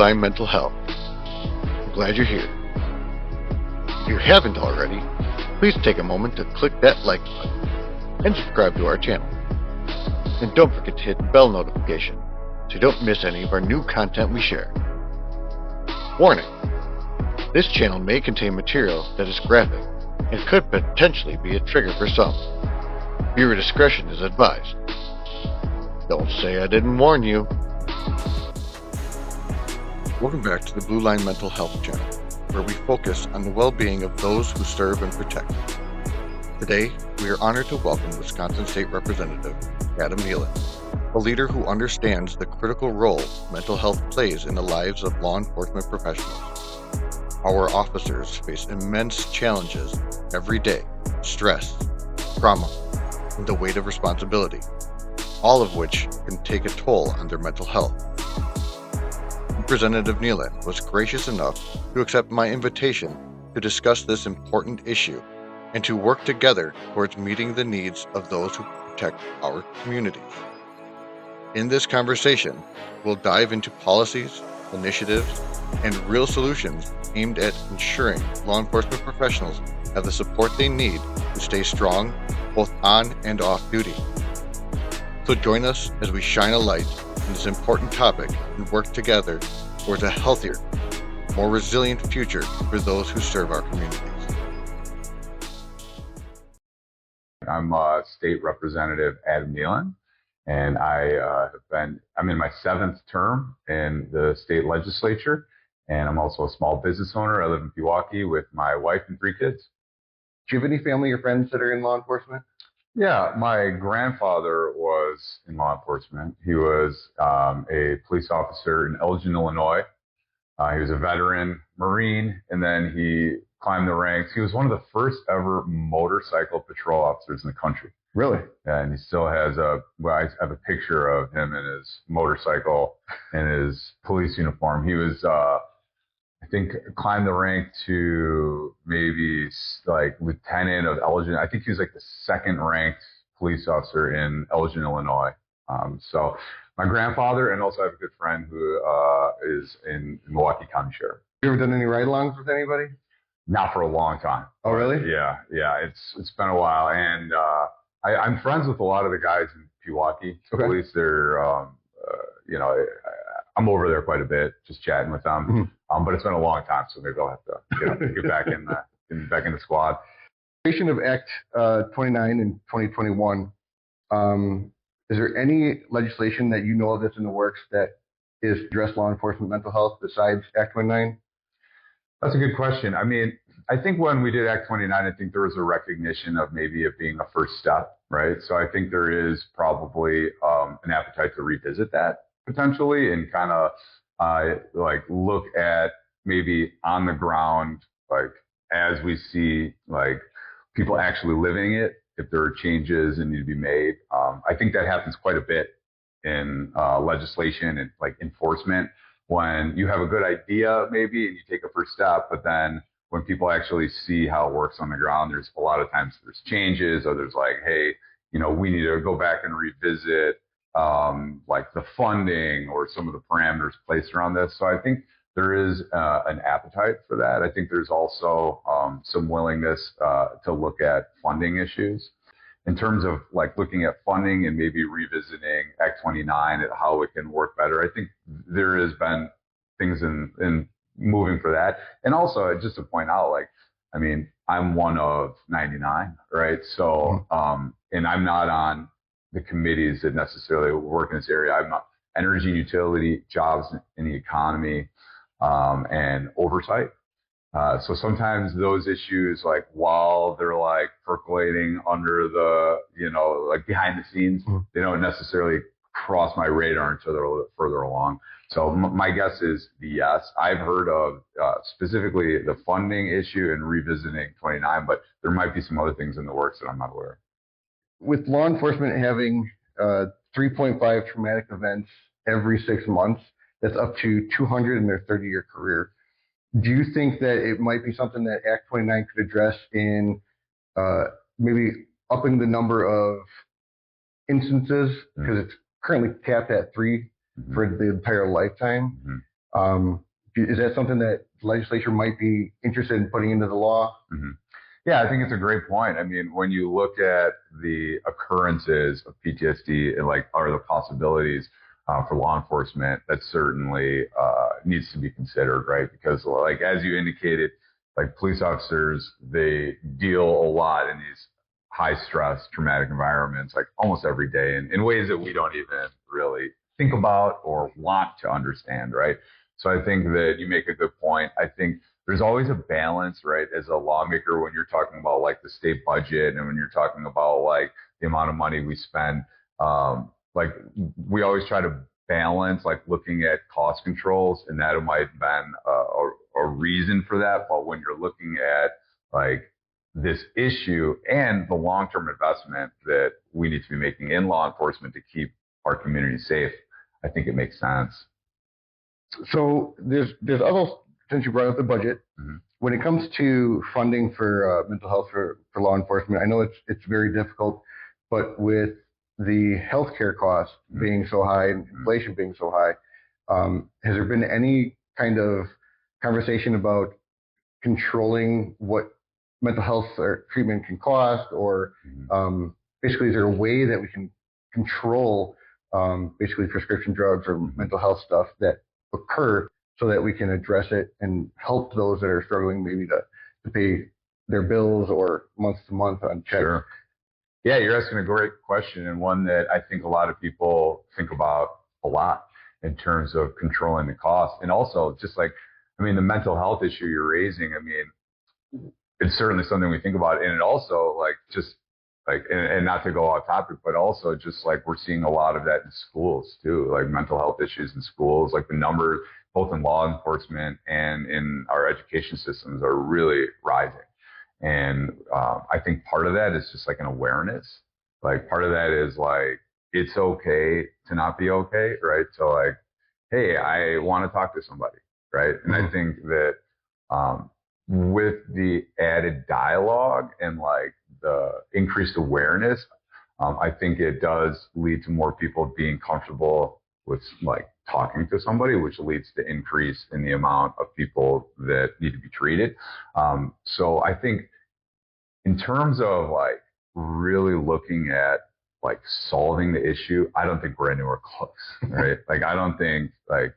Line Mental Health. I'm glad you're here. If you haven't already, please take a moment to click that like button and subscribe to our channel. And don't forget to hit the bell notification so you don't miss any of our new content we share. Warning: this channel may contain material that is graphic and could potentially be a trigger for some. Viewer discretion is advised. Don't say I didn't warn you. Welcome back to the Blue Line Mental Health channel, where we focus on the well-being of those who serve and protect. Today, we are honored to welcome Wisconsin State Representative Adam Neylon, a leader who understands the critical role mental health plays in the lives of law enforcement professionals. Our officers face immense challenges every day: stress, trauma, and the weight of responsibility, all of which can take a toll on their mental health. Representative Neylon was gracious enough to accept my invitation to discuss this important issue and to work together towards meeting the needs of those who protect our communities. In this conversation, we'll dive into policies, initiatives, and real solutions aimed at ensuring law enforcement professionals have the support they need to stay strong both on and off duty. So join us as we shine a light on this important topic and work together towards a healthier, more resilient future for those who serve our communities. I'm State Representative Adam Neylon, and I'm in my 7th term in the state legislature, and I'm also a small business owner. I live in Pewaukee with my wife and 3 kids. Do you have any family or friends that are in law enforcement? Yeah, my grandfather was in law enforcement. He was a police officer in Elgin, Illinois. He was a veteran Marine, and then he climbed the ranks. He was one of the first ever motorcycle patrol officers in the country. Really? And he still has I have a picture of him in his motorcycle and his police uniform. He was, I think, climbed the rank to maybe like lieutenant of Elgin. I think he was like the 2nd ranked police officer in Elgin, Illinois. So my grandfather, and also I have a good friend who is in Milwaukee County Sheriff. You ever done any ride-alongs with anybody? Not for a long time. Oh, really? Yeah. It's been a while, and I'm friends with a lot of the guys in Pewaukee police. They're, I'm over there quite a bit, just chatting with them. Mm-hmm. But it's been a long time, so maybe I'll have to get back in the squad. Creation of Act 29 in 2021. Is there any legislation that you know of that's in the works that is address law enforcement mental health besides Act 29? That's a good question. I mean, I think when we did Act 29, I think there was a recognition of maybe it being a first step, right? So I think there is probably an appetite to revisit that potentially and kind of like look at maybe on the ground, like as we see like people actually living it, if there are changes that need to be made. I think that happens quite a bit in legislation and like enforcement, when you have a good idea maybe and you take a first step, but then when people actually see how it works on the ground, there's a lot of times there's changes, or there's like, hey, we need to go back and revisit like the funding or some of the parameters placed around this. So I think there is an appetite for that. I think there's also some willingness to look at funding issues. In terms of like looking at funding and maybe revisiting Act 29 and how it can work better, I think there has been things in moving for that. And also just to point out, like, I mean, I'm one of 99, right? So, and I'm not on the committees that necessarily work in this area. I'm not energy and utility, jobs in the economy, and oversight. So sometimes those issues, like while they're like percolating under the, like behind the scenes, they don't necessarily cross my radar until they're a little bit further along. So my guess is yes. I've heard of specifically the funding issue and revisiting 29, but there might be some other things in the works that I'm not aware of. With law enforcement having 3.5 traumatic events every 6 months, that's up to 200 in their 30-year career. Do you think that it might be something that Act 29 could address in maybe upping the number of instances, because it's currently capped at 3 for the entire lifetime? Is that something that the legislature might be interested in putting into the law? Mm-hmm. Yeah, I think it's a great point. I mean, when you look at the occurrences of PTSD and like are the possibilities for law enforcement, that certainly needs to be considered, right? Because like as you indicated, like police officers, they deal a lot in these high stress, traumatic environments, like almost every day in ways that we don't even really think about or want to understand, right? So I think that you make a good point. I think there's always a balance, right? As a lawmaker, when you're talking about like the state budget and when you're talking about like the amount of money we spend, like we always try to balance like looking at cost controls, and that might have been a reason for that. But when you're looking at like this issue and the long-term investment that we need to be making in law enforcement to keep our community safe, I think it makes sense. So there's other, since you brought up the budget, Mm-hmm. when it comes to funding for mental health for law enforcement, I know it's very difficult, but with the healthcare costs Mm-hmm. being so high and inflation being so high, has there been any kind of conversation about controlling what mental health or treatment can cost, or Mm-hmm. basically is there a way that we can control basically prescription drugs or Mm-hmm. mental health stuff that occur so that we can address it and help those that are struggling maybe to pay their bills or month to month on checks? Sure. Yeah, you're asking a great question, and one that I think a lot of people think about a lot in terms of controlling the cost. And also, just like, I mean, the mental health issue you're raising, I mean, it's certainly something we think about. And it also, like, just like, and not to go off topic, but also just like we're seeing a lot of that in schools too, like mental health issues in schools, like the numbers, both in law enforcement and in our education systems, are really rising. And I think part of that is just like an awareness. Like part of that is like, it's okay to not be okay, right? So like, hey, I want to talk to somebody, right? And I think that with the added dialogue and like the increased awareness, I think it does lead to more people being comfortable with like talking to somebody, which leads to increase in the amount of people that need to be treated. So I think in terms of like really looking at like solving the issue, I don't think we're anywhere close, right? Like I don't think like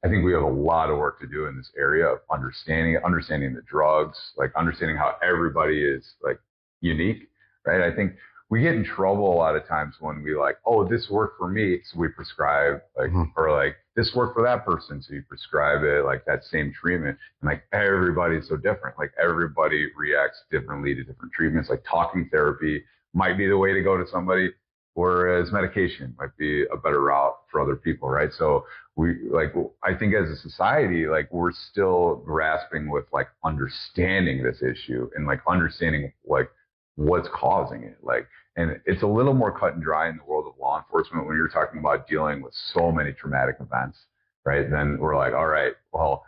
I think we have a lot of work to do in this area of understanding the drugs, like understanding how everybody is like unique, right? I think we get in trouble a lot of times when we like, oh, this worked for me, so we prescribe like, or like this worked for that person, so you prescribe it like that same treatment. And like everybody's so different. Like everybody reacts differently to different treatments. Like talking therapy might be the way to go to somebody, whereas medication might be a better route for other people, right? So we like, I think as a society, like we're still grasping with like understanding this issue and like understanding like what's causing it. Like, and it's a little more cut and dry in the world of law enforcement when you're talking about dealing with so many traumatic events, right? Then we're like, all right, well,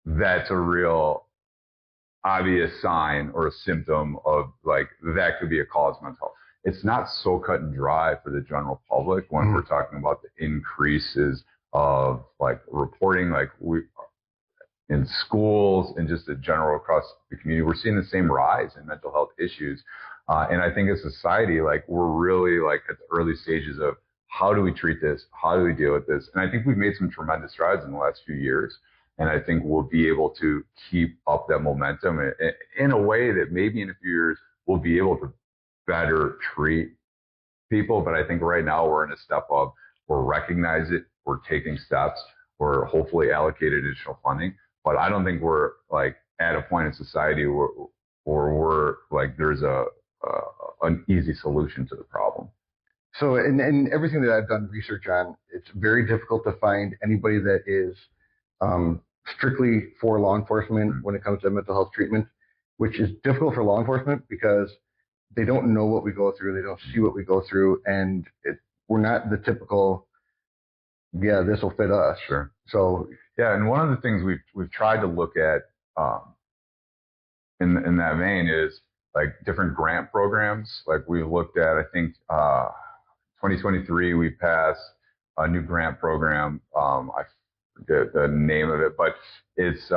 that's a real obvious sign or a symptom of like that could be a cause of mental health. It's not so cut and dry for the general public when we're talking about the increases of like reporting, like we in schools and just in general across the community, we're seeing the same rise in mental health issues. And I think as a society, like we're really like at the early stages of how do we treat this? How do we deal with this? And I think we've made some tremendous strides in the last few years. And I think we'll be able to keep up that momentum in a way that maybe in a few years we'll be able to better treat people. But I think right now we're in a step of we're recognize it, we're taking steps, we're hopefully allocated additional funding. But I don't think we're like at a point in society where we're like there's an easy solution to the problem. So, in everything that I've done research on, it's very difficult to find anybody that is strictly for law enforcement when it comes to mental health treatment, which is difficult for law enforcement because they don't know what we go through, they don't see what we go through, and we're not the typical, yeah, this will fit us. Sure. So, yeah, and one of the things we've tried to look at in that vein is like different grant programs. Like we've looked at, I think 2023 we passed a new grant program. I forget the name of it, but it's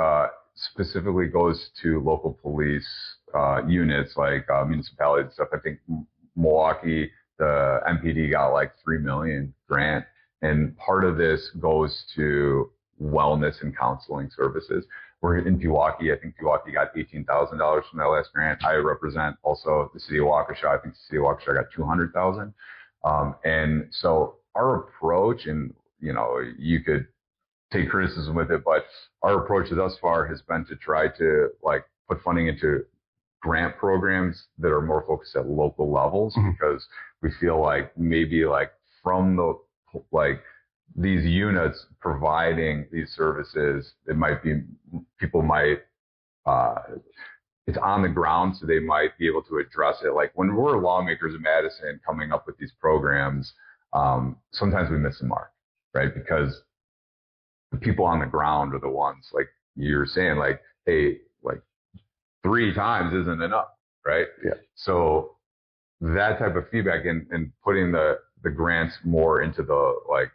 specifically goes to local police units like municipalities and stuff. I think Milwaukee, the MPD got like 3 million grant, and part of this goes to wellness and counseling services. We're in Pewaukee. I think Pewaukee got $18,000 from that last grant. I represent also the city of Waukesha. I think the city of Waukesha got 200,000. And so our approach, and you could take criticism with it, but our approach thus far has been to try to like put funding into grant programs that are more focused at local levels, because we feel like maybe like from the like these units providing these services, it might be people might it's on the ground, so they might be able to address it. Like when we're lawmakers in Madison coming up with these programs, sometimes we miss the mark, right? Because the people on the ground are the ones, like you're saying, like, hey, like 3 times isn't enough, right? Yeah. So that type of feedback and putting the grants more into the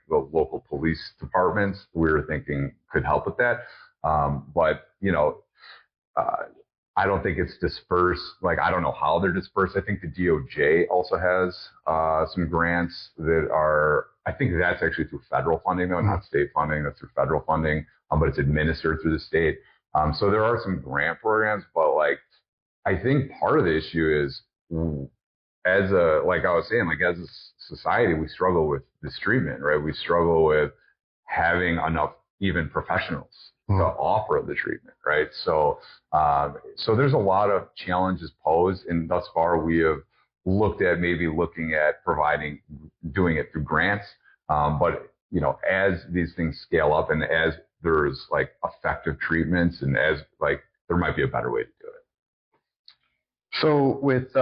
local police departments, we were thinking could help with that. But I don't think it's dispersed. Like, I don't know how they're dispersed. I think the DOJ also has some grants that are, I think that's actually through federal funding, though, not state funding. That's through federal funding, but it's administered through the state. So there are some grant programs, but like, I think part of the issue is, like I was saying, like as a society, we struggle with this treatment, right? We struggle with having enough even professionals to offer the treatment, right? So, so there's a lot of challenges posed, and thus far we have looked at maybe looking at doing it through grants. But as these things scale up, and as there's like effective treatments, and as like there might be a better way to do it. So with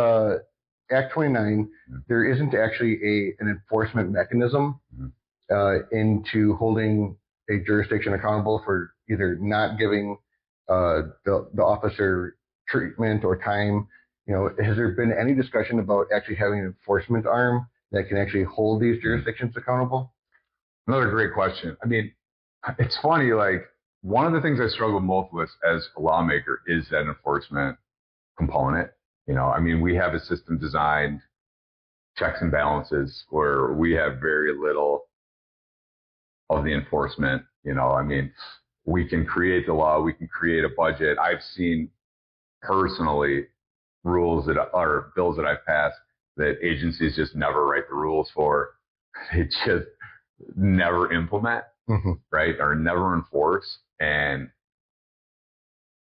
Act 29, there isn't actually an enforcement mechanism into holding a jurisdiction accountable for either not giving the officer treatment or time. Has there been any discussion about actually having an enforcement arm that can actually hold these jurisdictions accountable? Another great question. I mean, it's funny, like one of the things I struggle most with as a lawmaker is that enforcement component. I mean, we have a system designed, checks and balances, where we have very little of the enforcement. I mean, we can create the law, we can create a budget. I've seen personally rules that are bills that I've passed that agencies just never write the rules for. They just never implement, right? Or never enforce. And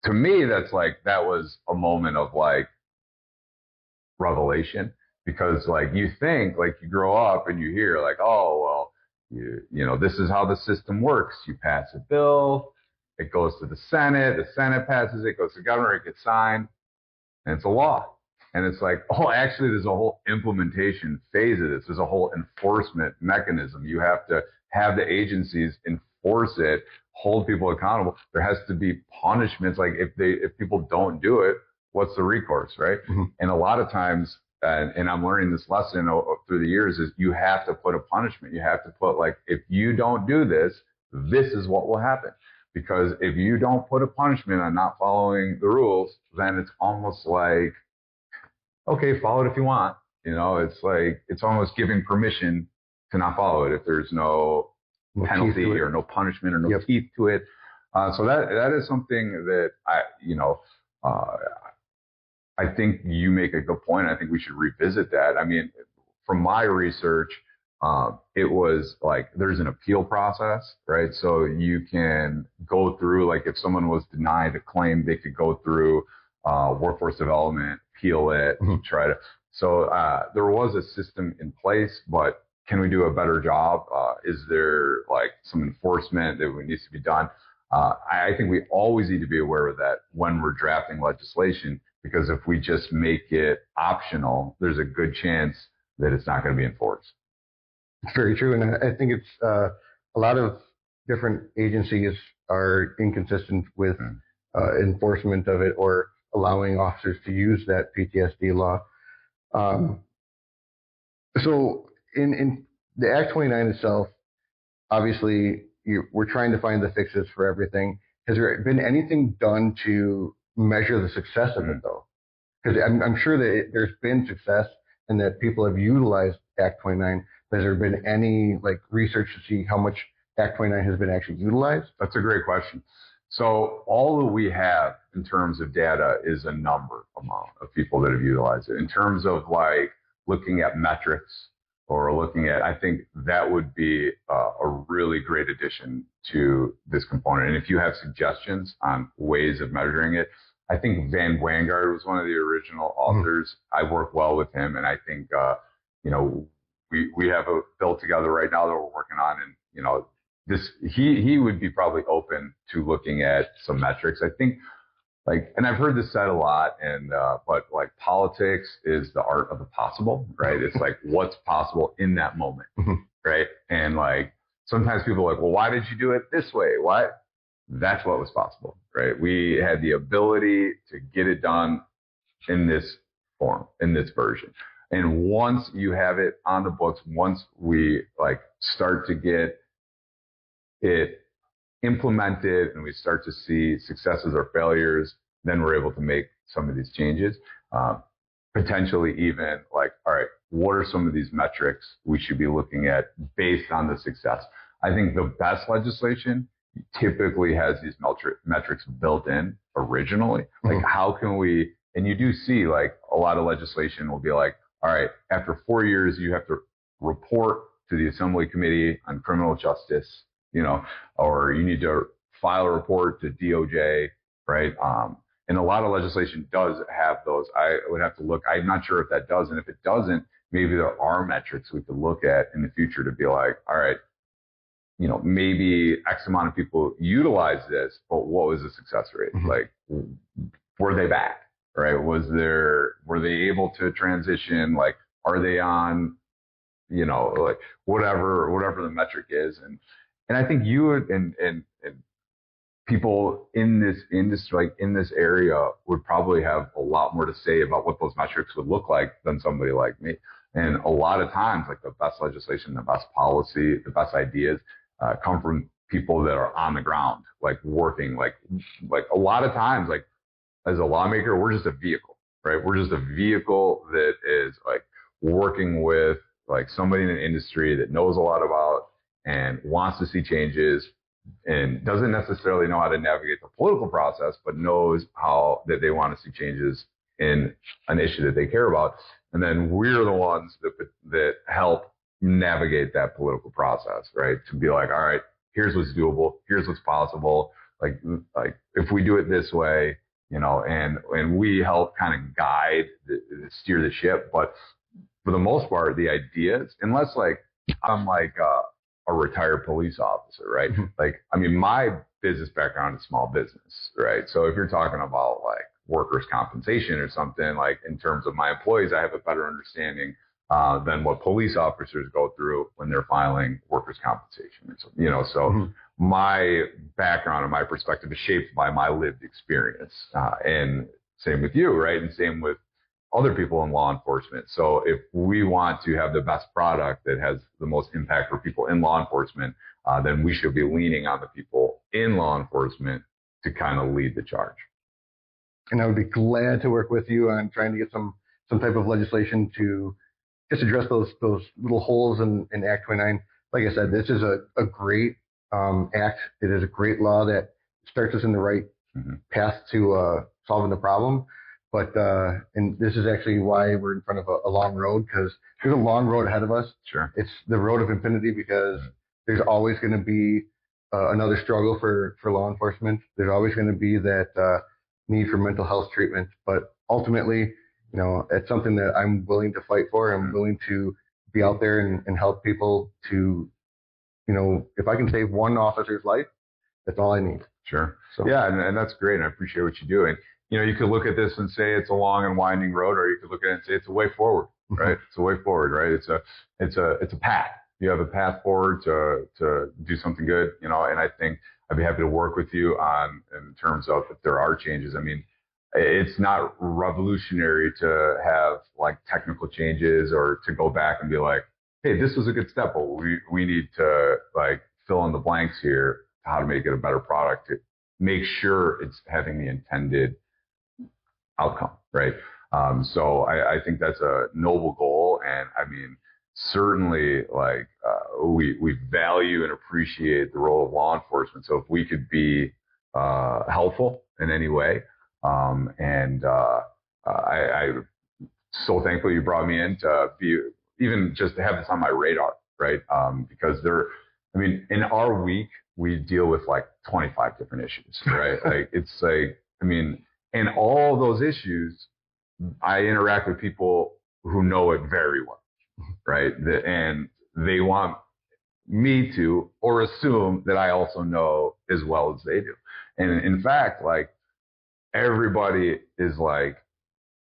to me, that was a moment of like revelation, because like you think, like you grow up and you hear like, oh, well, this is how the system works. You pass a bill, it goes to the Senate passes it, goes to the governor, it gets signed, and it's a law. And it's like, oh, actually, there's a whole implementation phase of this. There's a whole enforcement mechanism. You have to have the agencies enforce it, hold people accountable. There has to be punishments. Like if people don't do it, what's the recourse, right? And a lot of times, and I'm learning this lesson through the years, is you have to put a punishment. You have to put like, if you don't do this, this is what will happen. Because if you don't put a punishment on not following the rules, then it's almost like, okay, follow it if you want. It's like, it's almost giving permission to not follow it if there's no penalty or no punishment or no teeth to it. So that is something that I think you make a good point. I think we should revisit that. I mean, from my research, it was like there's an appeal process, right? So you can go through, like if someone was denied a claim, they could go through workforce development, appeal it, try to. So there was a system in place, but can we do a better job? Is there like some enforcement that needs to be done? I think we always need to be aware of that when we're drafting legislation, because if we just make it optional, there's a good chance that it's not going to be enforced. It's very true. And I think it's a lot of different agencies are inconsistent with enforcement of it or allowing officers to use that PTSD law. So in the Act 29 itself, obviously, we're trying to find the fixes for everything. Has there been anything done to measure the success of it though? Because I'm sure that there's been success and that people have utilized Act 29. Has there been any like research to see how much Act 29 has been actually utilized? That's a great question. So all that we have in terms of data is a number amount of people that have utilized it. In terms of like looking at metrics or looking at, I think that would be a really great addition to this component. And if you have suggestions on ways of measuring it, I think Van Wangard was one of the original authors. I work well with him, and I think we have a bill together right now that we're working on, and this he would be probably open to looking at some metrics. I think and I've heard this said a lot, and but like politics is the art of the possible, right? It's like what's possible in that moment, right? And like sometimes people are like, well, why did you do it this way? Why? That's what was possible, right? We had the ability to get it done in this form, in this version. And once you have it on the books, once we like start to get it implemented and we start to see successes or failures, then we're able to make some of these changes. Potentially even like, all right, what are some of these metrics we should be looking at based on the success? I think the best legislation typically has these metrics built in originally. Like how can we, and you do see like a lot of legislation will be like, all right, after 4 years, you have to report to the Assembly Committee on Criminal Justice, or you need to file a report to DOJ, right? And a lot of legislation does have those. I would have to look. I'm not sure if that does. And if it doesn't, maybe there are metrics we could look at in the future to be like, all right, maybe X amount of people utilize this, but what was the success rate? Like, were they back, right? Were they able to transition? Like, are they on, like whatever the metric is. And I think you and people in this industry, like in this area, would probably have a lot more to say about what those metrics would look like than somebody like me. And a lot of times, like the best legislation, the best policy, the best ideas come from people that are on the ground, like working, like a lot of times, like as a lawmaker, we're just a vehicle, right? We're just a vehicle that is like working with like somebody in an industry that knows a lot about and wants to see changes and doesn't necessarily know how to navigate the political process, but knows how that they want to see changes in an issue that they care about. And then we're the ones that help navigate that political process, right? To be like, all right, here's what's doable, here's what's possible. Like if we do it this way, and we help kind of guide, steer the ship. But for the most part, the ideas, unless like I'm like a retired police officer, right? Like, I mean, my business background is small business, right? So if you're talking about like workers' compensation or something, like in terms of my employees, I have a better understanding than what police officers go through when they're filing workers' compensation. So my background and my perspective is shaped by my lived experience. And same with you, right? And same with other people in law enforcement. So if we want to have the best product that has the most impact for people in law enforcement, then we should be leaning on the people in law enforcement to kind of lead the charge. And I would be glad to work with you on trying to get some type of legislation to just address those little holes in Act 29. Like I said, this is a great act. It is a great law that starts us in the right path to solving the problem. But and this is actually why we're in front of a long road, because there's a long road ahead of us. Sure. It's the road of infinity, because there's always going to be another struggle for law enforcement. There's always going to be that need for mental health treatment. But ultimately, it's something that I'm willing to fight for. I'm willing to be out there and help people to, if I can save one officer's life, that's all I need. Sure. So, yeah, and that's great. And I appreciate what you do. And, you could look at this and say it's a long and winding road, or you could look at it and say it's a way forward, right? It's a way forward, right? It's a path. You have a path forward to do something good, and I think I'd be happy to work with you in terms of if there are changes. I mean, it's not revolutionary to have like technical changes or to go back and be like, hey, this was a good step, but we need to like fill in the blanks here, how to make it a better product to make sure it's having the intended outcome, right? So I think that's a noble goal. And I mean, certainly like, we value and appreciate the role of law enforcement. So if we could be, helpful in any way, I'm so thankful you brought me in to be, even just to have this on my radar, right? Because I mean, in our week, we deal with like 25 different issues, right? Like, it's like, I mean, and all those issues, I interact with people who know it very well, right? And they want me to, or assume that I also know as well as they do. And in fact, like, everybody is like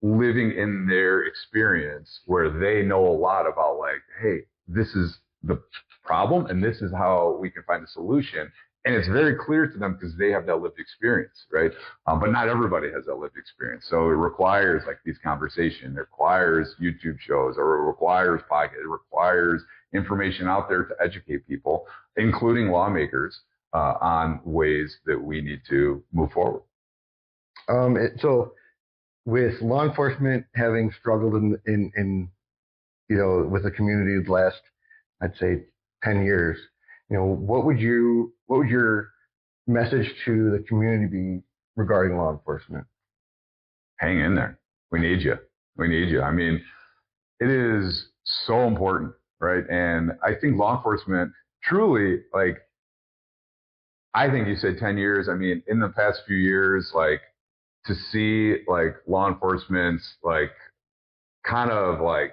living in their experience where they know a lot about, like, hey, this is the problem and this is how we can find a solution. And it's very clear to them because they have that lived experience, right? But not everybody has that lived experience. So it requires like these conversations, it requires YouTube shows, or it requires podcasts, it requires information out there to educate people, including lawmakers, on ways that we need to move forward. So with law enforcement having struggled in with the community the last, I'd say, 10 years, what would your message to the community be regarding law enforcement? Hang in there. We need you. We need you. I mean, it is so important, right? And I think law enforcement truly, like, I think you said 10 years. I mean, in the past few years, like, to see like law enforcement's like kind of like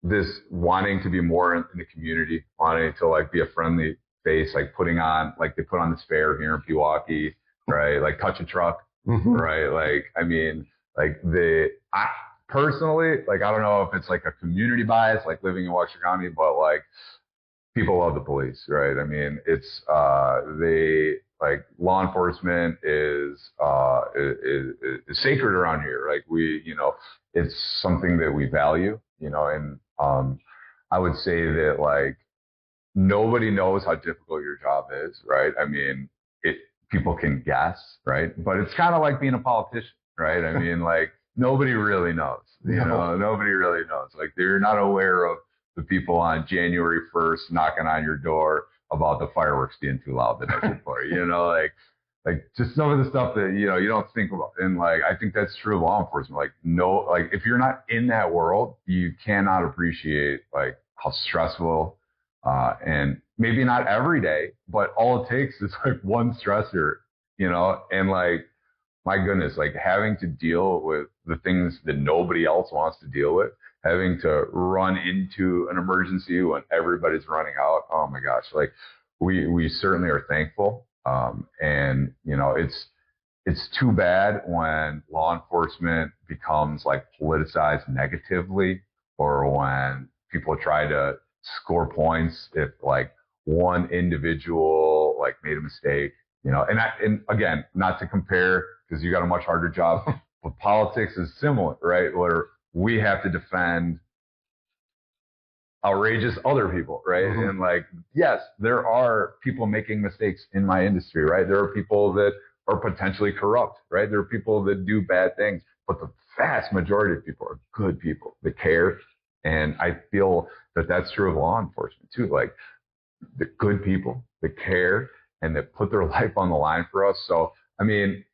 this wanting to be more in the community, wanting to like be a friendly face, like putting on, like they put on this fair here in Pewaukee, right? Like touch a truck, right? Like, I mean, like I personally, like, I don't know if it's like a community bias, like living in Waukesha County, but like people love the police, right? I mean, it's, like law enforcement is sacred around here. Like it's something that we value, and I would say that like nobody knows how difficult your job is, right? I mean, people can guess, right? But it's kind of like being a politician, right? I mean, like nobody really knows, nobody really knows. Like they're not aware of the people on January 1st knocking on your door about the fireworks being too loud the night before, like just some of the stuff that, you don't think about. And like, I think that's true of law enforcement. Like, no, like if you're not in that world, you cannot appreciate like how stressful, and maybe not every day, but all it takes is like one stressor, and like, my goodness, like having to deal with the things that nobody else wants to deal with, having to run into an emergency when everybody's running out. Oh my gosh. Like we certainly are thankful. And it's too bad when law enforcement becomes like politicized negatively, or when people try to score points if like one individual like made a mistake, and again, not to compare because you got a much harder job, but politics is similar, right? Where we have to defend outrageous other people, right? And like, yes, there are people making mistakes in my industry, right? There are people that are potentially corrupt, right? There are people that do bad things, but the vast majority of people are good people that care. And I feel that that's true of law enforcement too. Like the good people that care and that put their life on the line for us. So, I mean,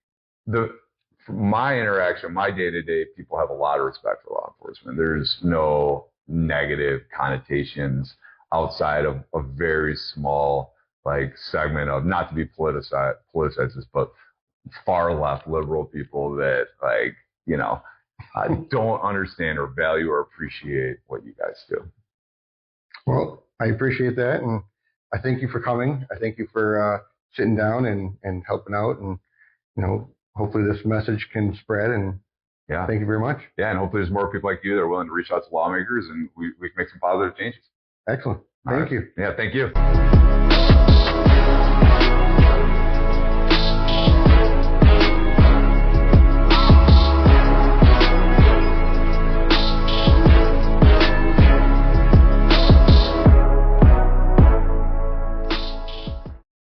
my interaction, my day-to-day, people have a lot of respect for law enforcement. There's no negative connotations outside of a very small like segment of, not to be politicized this, but far left liberal people that like, don't understand or value or appreciate what you guys do. Well, I appreciate that. And I thank you for coming. I thank you for sitting down and helping out. And, hopefully this message can spread. And yeah, thank you very much. Yeah, and hopefully there's more people like you that are willing to reach out to lawmakers, and we can make some positive changes. Excellent. Thank you. Yeah, thank you.